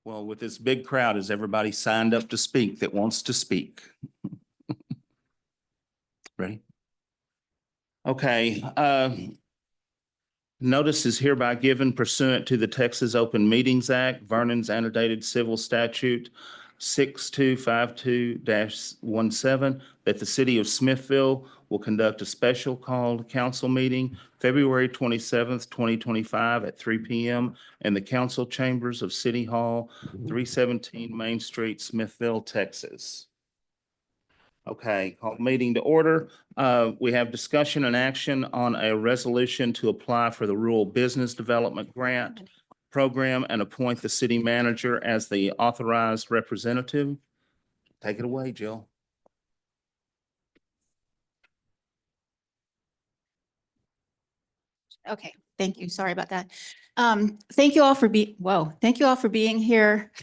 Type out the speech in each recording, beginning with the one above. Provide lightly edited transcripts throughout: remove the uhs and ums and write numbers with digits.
Well, with this big crowd, is everybody signed up to speak that wants to speak? Ready? Okay, notice is hereby given pursuant to the Texas Open Meetings Act, Vernon's annotated civil statute 6252-17, that the city of Smithville will conduct a special called council meeting February 27th, 2025 at 3 p.m. in the council chambers of City Hall, 317 Main Street, Smithville, Texas. Okay, call meeting to order. We have discussion and action on a resolution to apply for the Rural Business Development Grant Program and appoint the city manager as the authorized representative. Take it away, Jill. Okay, thank you. Sorry about that. Thank you all for thank you all for being here.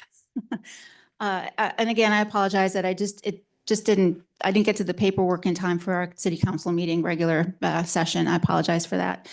And again, I apologize that I didn't get to the paperwork in time for our city council meeting regular session. I apologize for that.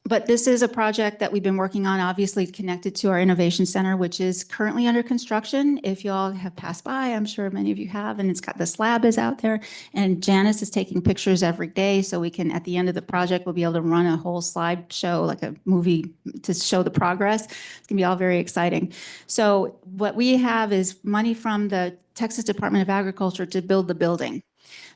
But this is a project that we've been working on, obviously connected to our innovation center, which is currently under construction. If you all have passed by, I'm sure many of you have, and it's got the slab is out there, and Janice is taking pictures every day, so we can, at the end of the project, we'll be able to run a whole slideshow, like a movie, to show the progress. It's gonna be all very exciting. So what we have is money from the Texas Department of Agriculture to build the building.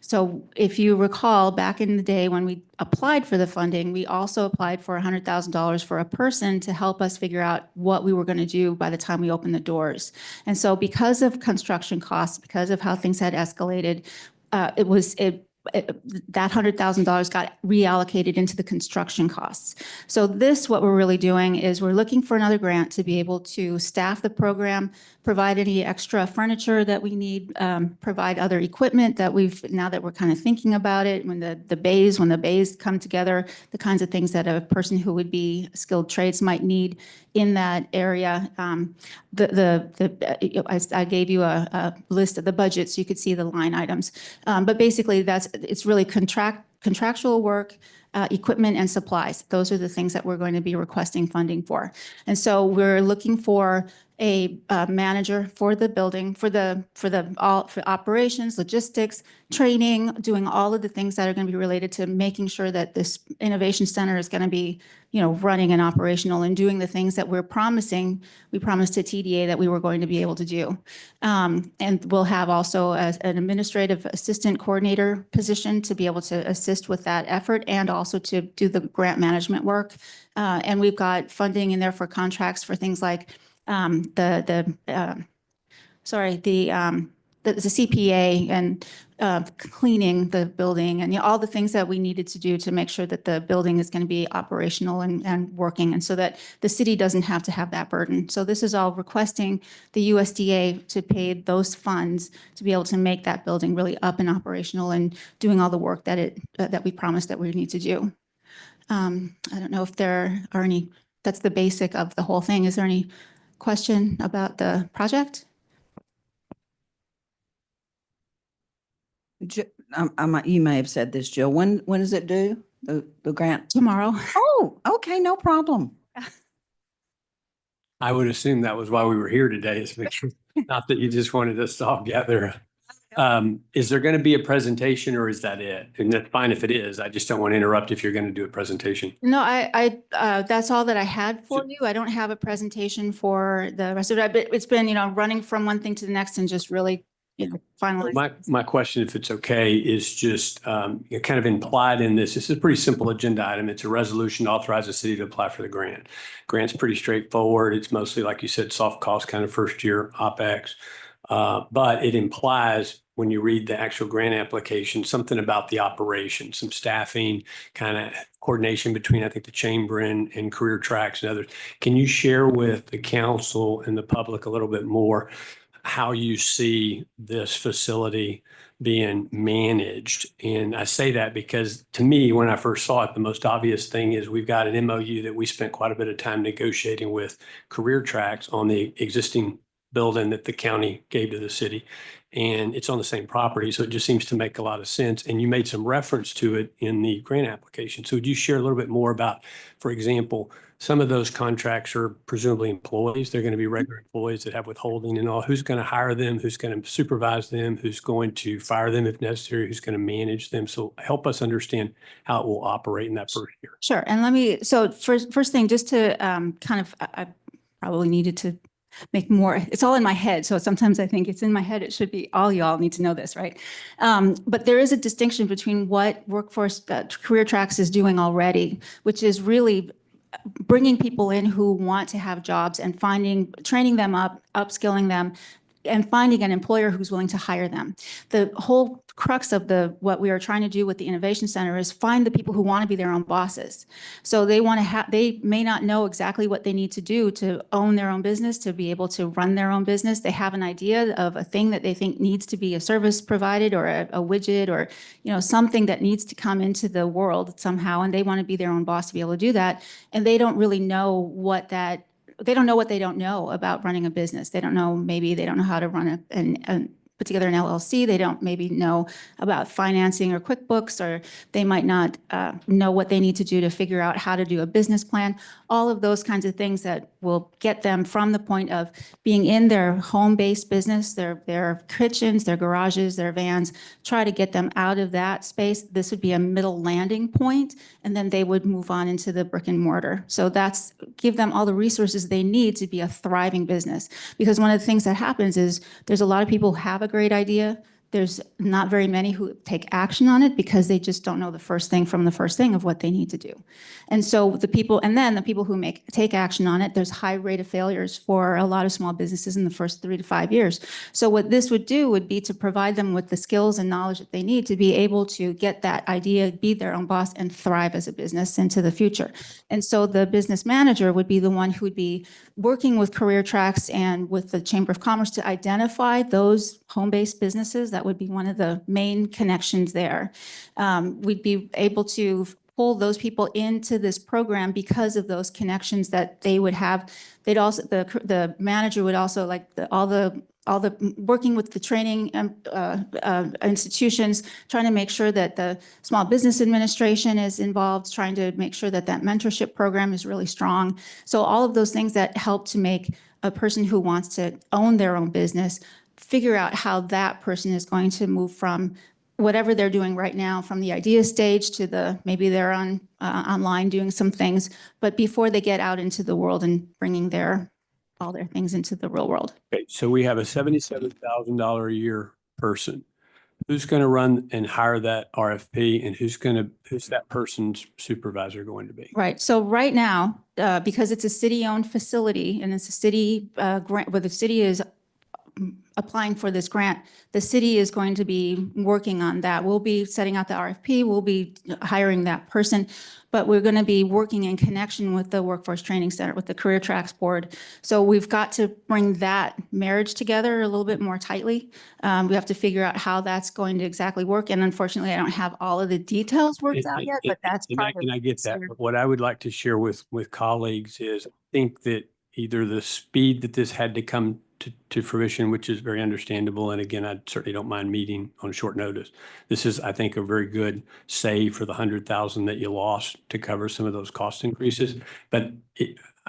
So if you recall, back in the day when we applied for the funding, we also applied for $100,000 for a person to help us figure out what we were going to do by the time we opened the doors. And so because of construction costs, because of how things had escalated, that $100,000 got reallocated into the construction costs. So what we're really doing is we're looking for another grant to be able to staff the program, provide any extra furniture that we need, provide other equipment that now that we're kind of thinking about it, when the bays come together, the kinds of things that a person who would be skilled trades might need in that area. I gave you a list of the budget so you could see the line items. But basically it's really contractual work, equipment and supplies. Those are the things that we're going to be requesting funding for. And so we're looking for a manager for the building, for operations, logistics, training, doing all of the things that are going to be related to making sure that this innovation center is going to be, running and operational and doing the things that we promised to TDA that we were going to be able to do. And we'll have also an administrative assistant coordinator position to be able to assist with that effort and also to do the grant management work. And we've got funding in there for contracts for things like the CPA and cleaning the building and all the things that we needed to do to make sure that the building is going to be operational and working, and so that the city doesn't have to have that burden. So this is all requesting the USDA to pay those funds to be able to make that building really up and operational and doing all the work that we promised that we need to do. I don't know if there are any. That's the basic of the whole thing. Is there any question about the project? You may have said this, Jill. When is it due? The grant? Tomorrow. Oh, okay, no problem. I would assume that was why we were here today. Is not that you just wanted us to all gather. Is there going to be a presentation or is that it? And that's fine if it is. I just don't want to interrupt if you're going to do a presentation. No, that's all that I had for you. I don't have a presentation for the rest of it. But it's been, running from one thing to the next and just really, finalizing. My question, if it's okay, is just kind of implied in this. This is a pretty simple agenda item. It's a resolution to authorize the city to apply for the grant. Grant's pretty straightforward. It's mostly, like you said, soft cost, kind of first year OpEx. But it implies, when you read the actual grant application, something about the operation, some staffing, kind of coordination between, I think, the chamber and career tracks and others. Can you share with the council and the public a little bit more how you see this facility being managed? And I say that because to me, when I first saw it, the most obvious thing is we've got an MOU that we spent quite a bit of time negotiating with career tracks on the existing building that the county gave to the city. And it's on the same property, so it just seems to make a lot of sense. And you made some reference to it in the grant application. So would you share a little bit more about, for example, some of those contracts are presumably employees. They're going to be regular employees that have withholding and all. Who's going to hire them? Who's going to supervise them? Who's going to fire them if necessary? Who's going to manage them? So help us understand how it will operate in that first year. Sure. And let me, so first thing, just to kind of, I probably needed to make more, it's all in my head. So sometimes I think it's in my head. It should be, all y'all need to know this, right? But there is a distinction between what Workforce Career Tracks is doing already, which is really bringing people in who want to have jobs and training them up, upskilling them, and finding an employer who's willing to hire them. The whole crux of what we are trying to do with the Innovation Center is find the people who want to be their own bosses. So they may not know exactly what they need to do to own their own business, to be able to run their own business. They have an idea of a thing that they think needs to be a service provided or a widget or, something that needs to come into the world somehow, and they want to be their own boss to be able to do that. And they don't really know they don't know what they don't know about running a business. They don't know, maybe they don't know how to run put together an LLC. They don't maybe know about financing or QuickBooks, or they might not know what they need to do to figure out how to do a business plan. All of those kinds of things that will get them from the point of being in their home-based business, their kitchens, their garages, their vans, try to get them out of that space. This would be a middle landing point, and then they would move on into the brick and mortar. So give them all the resources they need to be a thriving business. Because one of the things that happens is there's a lot of people who have a great idea. There's not very many who take action on it because they just don't know the first thing from the first thing of what they need to do. And so the people who take action on it, there's high rate of failures for a lot of small businesses in the first 3 to 5 years. So what this would do would be to provide them with the skills and knowledge that they need to be able to get that idea, be their own boss, and thrive as a business into the future. And so the business manager would be the one who would be working with Career Tracks and with the Chamber of Commerce to identify those home-based businesses. That would be one of the main connections there. We'd be able to pull those people into this program because of those connections that they would have. They'd also, the manager would also, like all the working with the training institutions, trying to make sure that the Small Business Administration is involved, trying to make sure that mentorship program is really strong. So all of those things that help to make a person who wants to own their own business figure out how that person is going to move from whatever they're doing right now, from the idea stage to maybe they're online doing some things, but before they get out into the world and bringing all their things into the real world. Okay, so we have a $77,000 a year person. Who's going to run and hire that RFP, and who's that person's supervisor going to be? Right. So right now, because it's a city-owned facility and it's a city grant, where the city is applying for this grant, the city is going to be working on that. We'll be setting out the RFP, we'll be hiring that person, but we're going to be working in connection with the Workforce Training Center, with the Career Tracks Board. So we've got to bring that marriage together a little bit more tightly. We have to figure out how that's going to exactly work. And unfortunately, I don't have all of the details worked out yet, but that's part of it. And I get that. But what I would like to share with colleagues is, I think that either the speed that this had to come to fruition, which is very understandable. And again, I certainly don't mind meeting on short notice. This is, I think, a very good save for the 100,000 that you lost to cover some of those cost increases. But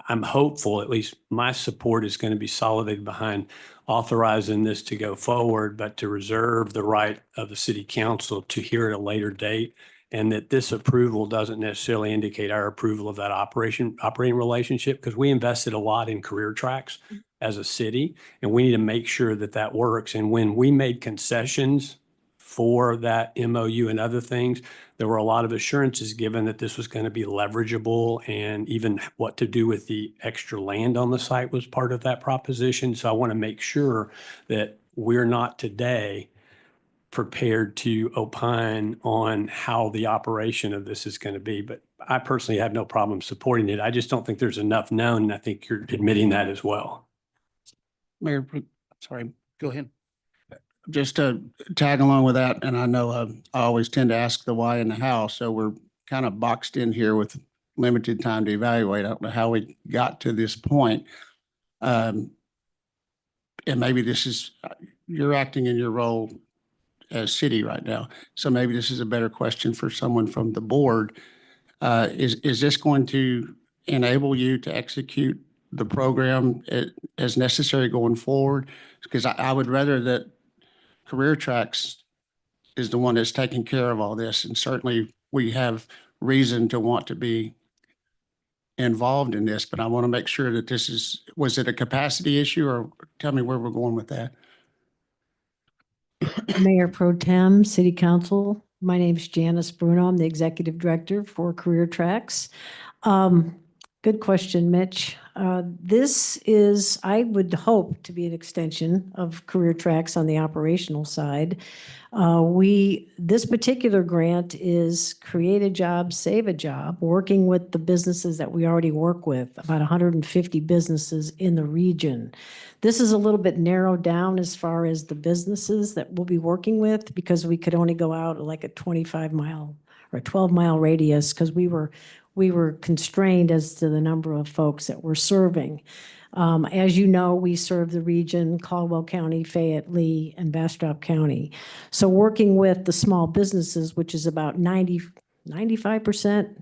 I'm hopeful, at least my support is going to be solidated behind authorizing this to go forward, but to reserve the right of the city council to hear at a later date. And that this approval doesn't necessarily indicate our approval of that operating relationship, because we invested a lot in Career Tracks as a city, and we need to make sure that that works. And when we made concessions for that MOU and other things, there were a lot of assurances given that this was going to be leverageable, and even what to do with the extra land on the site was part of that proposition. So I want to make sure that we're not today prepared to opine on how the operation of this is going to be. But I personally have no problem supporting it. I just don't think there's enough known, and I think you're admitting that as well. Mayor, sorry, Go ahead. just to tag along with that, and I know I always tend to ask the why in the how, so we're kind of boxed in here with limited time to evaluate. I don't know how we got to this point. and maybe this is, you're acting in your role as city right now. So maybe this is a better question for someone from the board. Is this going to enable you to execute the program as necessary going forward? Because I would rather that Career Tracks is the one that's taking care of all this. And certainly we have reason to want to be involved in this, but I want to make sure that this is, was it a capacity issue, or tell me where we're going with that? Mayor Pro Tem, City Council. My name is Janice Bruno. I'm the Executive Director for Career Tracks. Good question, Mitch. This is, I would hope to be an extension of Career Tracks on the operational side. This particular grant is create a job, save a job, working with the businesses that we already work with, about 150 businesses in the region. This is a little bit narrowed down as far as the businesses that we'll be working with, because we could only go out like a 25-mile or 12-mile radius, because we were constrained as to the number of folks that we're serving. As you know, we serve the region, Caldwell County, Fayette, Lee, and Bastrop County. So working with the small businesses, which is about 95%,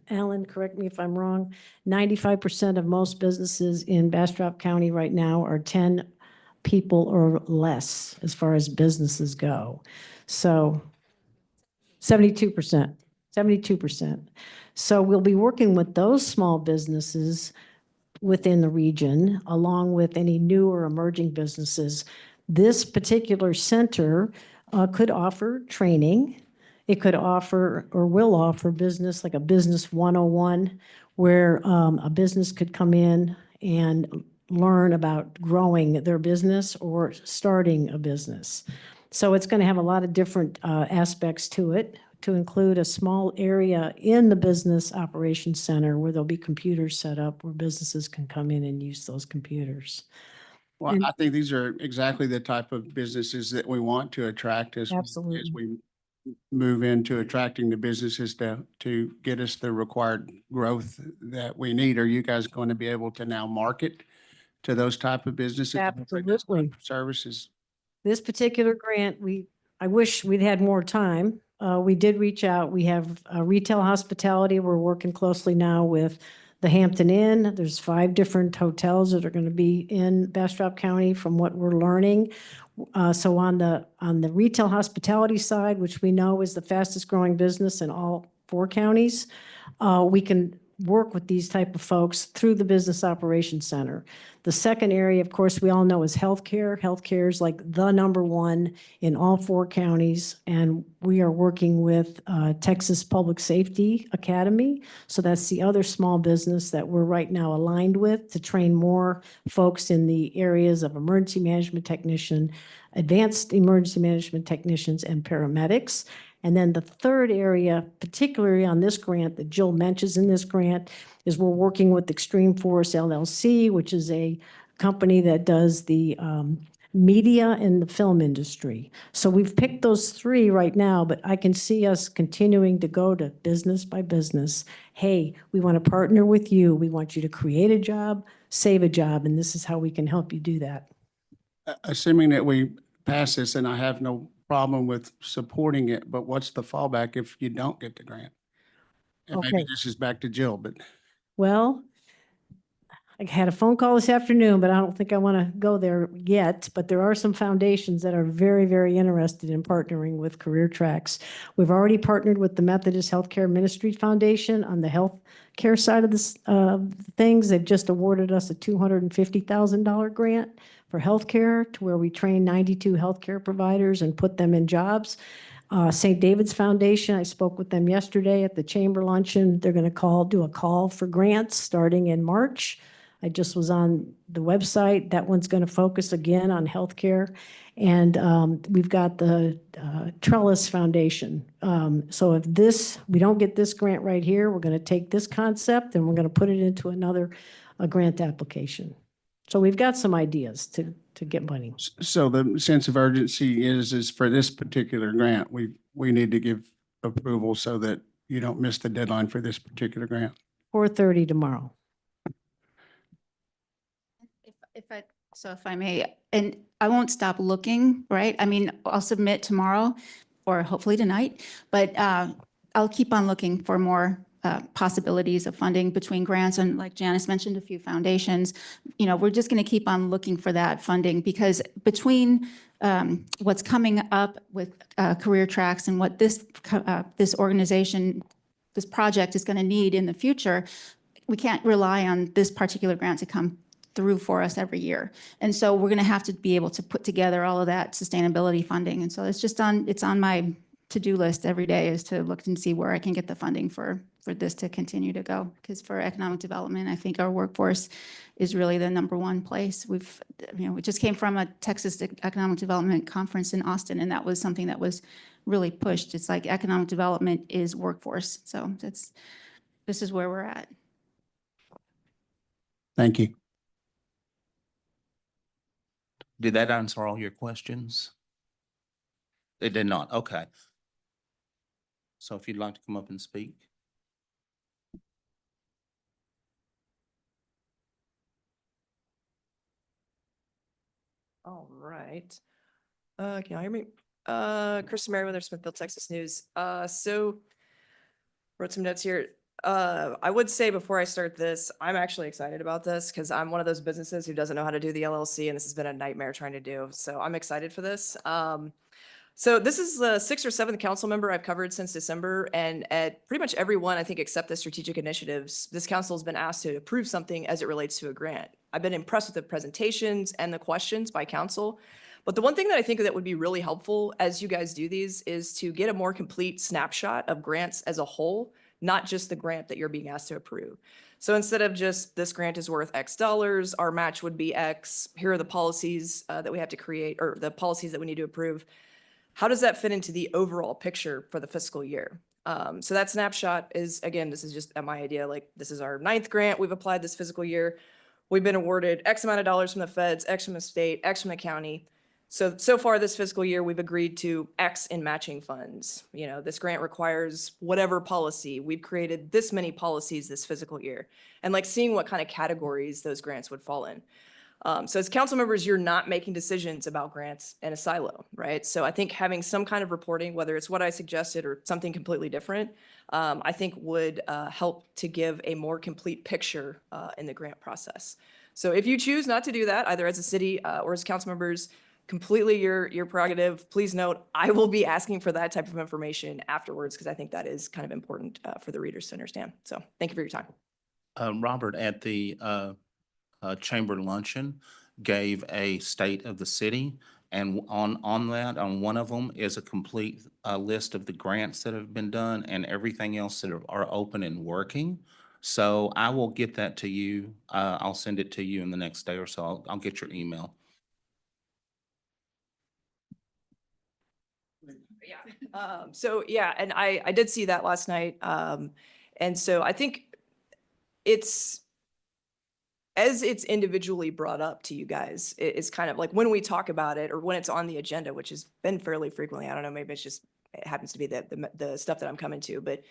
Alan, correct me if I'm wrong, 95% of most businesses in Bastrop County right now are 10 people or less as far as businesses go. So 72%. So we'll be working with those small businesses within the region, along with any new or emerging businesses. This particular center could offer training. It could offer or will offer business, like a business 101, where a business could come in and learn about growing their business or starting a business. So it's going to have a lot of different aspects to it, to include a small area in the business operations center where there'll be computers set up where businesses can come in and use those computers. Well, I think these are exactly the type of businesses that we want to attract as Absolutely. we move into attracting the businesses to get us the required growth that we need. Are you guys going to be able to now market to those type of businesses? Absolutely. Services? This particular grant, I wish we'd had more time. We did reach out. We have retail hospitality. We're working closely now with the Hampton Inn. There's 5 different hotels that are going to be in Bastrop County from what we're learning. So on the retail hospitality side, which we know is the fastest growing business in all 4 counties, we can work with these type of folks through the Business Operations Center. The second area, of course, we all know is healthcare. Healthcare is like the #1 in all 4 counties, and we are working with Texas Public Safety Academy. So that's the other small business that we're right now aligned with to train more folks in the areas of emergency management technician, advanced emergency management technicians, and paramedics. And then the third area, particularly on this grant that Jill mentions in this grant, is we're working with Extreme Force LLC, which is a company that does the media and the film industry. So we've picked those 3 right now, but I can see us continuing to go to business by business. Hey, we want to partner with you. We want you to create a job, save a job, and this is how we can help you do that. Assuming that we pass this, and I have no problem with supporting it, but what's the fallback if you don't get the grant? And maybe Okay. this is back to Jill, but Well, I had a phone call this afternoon, but I don't think I want to go there yet. But there are some foundations that are very, very interested in partnering with Career Tracks. We've already partnered with the Methodist Healthcare Ministry Foundation on the health care side of this things. They've just awarded us a $250,000 grant for healthcare, to where we train 92 healthcare providers and put them in jobs. St. David's Foundation, I spoke with them yesterday at the chamber luncheon. They're going to do a call for grants starting in March. I just was on the website. That one's going to focus again on healthcare. And we've got the Trellis Foundation. So if we don't get this grant right here, we're going to take this concept and we're going to put it into a grant application. So we've got some ideas to get money. so the sense of urgency is for this particular grant, we need to give approval so that you don't miss the deadline for this particular grant. 4:30 tomorrow. If I So if I may, and I won't stop looking, right? I mean, I'll submit tomorrow or hopefully tonight, but I'll keep on looking for more possibilities of funding between grants and, like Janice mentioned, a few foundations. You know, we're just going to keep on looking for that funding, because between what's coming up with career tracks and what this organization, this project is going to need in the future, we can't rely on this particular grant to come through for us every year. And so we're going to have to be able to put together all of that sustainability funding. And so it's on my to-do list every day, is to look and see where I can get the funding for this to continue to go. Because for economic development, I think our workforce is really the number one place. We just came from a Texas Economic Development Conference in Austin, and that was something that was really pushed. It's like economic development is workforce. So this is where we're at. Thank you. Did that answer all your questions? It did not. Okay. So if you'd like to come up and speak. All right. Can you hear me? Kristen Merriweather, Smithfield, Texas News. So wrote some notes here. I would say before I start this, I'm actually excited about this because I'm one of those businesses who doesn't know how to do the LLC, and this has been a nightmare trying to do. So I'm excited for this. So this is the 6th or 7th council member I've covered since December, and at pretty much every one, I think, except the strategic initiatives, this council has been asked to approve something as it relates to a grant. I've been impressed with the presentations and the questions by council. But the one thing that I think that would be really helpful as you guys do these is to get a more complete snapshot of grants as a whole, not just the grant that you're being asked to approve. So instead of just this grant is worth X dollars, our match would be X, here are the policies that we have to create, or the policies that we need to approve. How does that fit into the overall picture for the fiscal year? So that snapshot is, again, this is just my idea, like this is our 9th grant we've applied this fiscal year. We've been awarded X amount of dollars from the feds, X from the state, X from the county. So far this fiscal year, we've agreed to X in matching funds. You know, this grant requires whatever policy. We've created this many policies this fiscal year, and like seeing what kind of categories those grants would fall in. So as council members, you're not making decisions about grants in a silo, right? So I think having some kind of reporting, whether it's what I suggested or something completely different, I think would help to give a more complete picture in the grant process. So if you choose not to do that, either as a city or as council members, completely your prerogative. Please note, I will be asking for that type of information afterwards, because I think that is kind of important for the readers to understand. So thank you for your time. Robert, at the chamber luncheon, gave a state of the city, and on that, on one of them is a complete list of the grants that have been done and everything else that are open and working. So I will get that to you. I'll send it to you in the next day or so. I'll get your email. Yeah. So yeah, and I did see that last night. And so I think as it's individually brought up to you guys, it's kind of like when we talk about it or when it's on the agenda, which has been fairly frequently. I don't know, maybe it happens to be the stuff that I'm coming to, but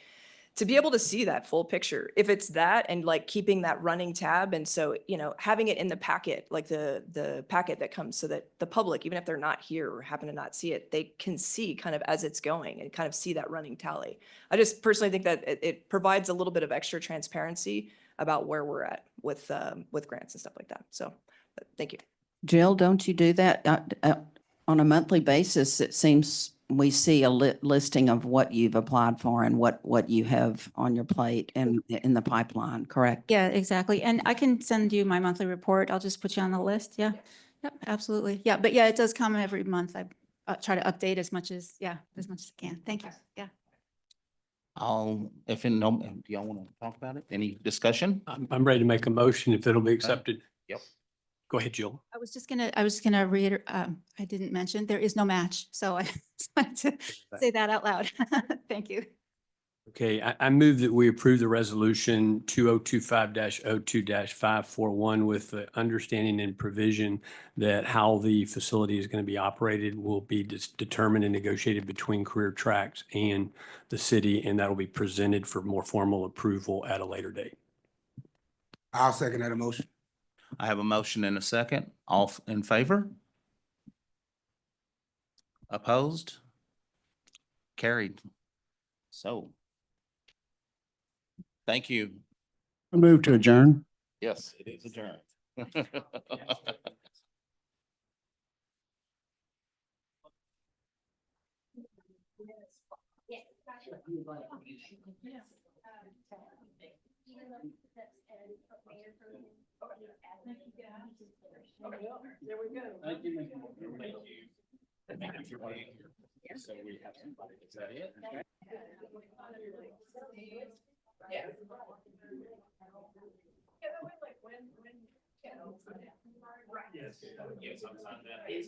to be able to see that full picture, if it's that and like keeping that running tab. And so, you know, having it in the packet, like the packet that comes, so that the public, even if they're not here or happen to not see it, they can see kind of as it's going and kind of see that running tally. I just personally think that it provides a little bit of extra transparency about where we're at with grants and stuff like that. So thank you. Jill, don't you do that on a monthly basis? It seems we see a listing of what you've applied for and what you have on your plate and in the pipeline, correct? Yeah, exactly. And I can send you my monthly report. I'll just put you on the list. Yeah. Yep, absolutely. Yeah, but yeah, it does come every month. I try to update as much as I can. Thank you. Yeah. Do y'all want to talk about it? Any discussion? I'm ready to make a motion if it'll be accepted. Yep. Go ahead, Jill. I was just gonna reiterate, I didn't mention, there is no match. So I just wanted to say that out loud. Thank you. Okay, I move that we approve the resolution 2025-02-541 with the understanding and provision that how the facility is going to be operated will be determined and negotiated between Career Tracks and the city, and that will be presented for more formal approval at a later date. I'll second that motion. I have a motion and a second. All in favor? Opposed? Carried. So. Thank you. I move to adjourn. Yes, it is adjourned. There we go. Thank you. So we have somebody, is that it? Yeah. Yes. Yeah, sometime that- Yes.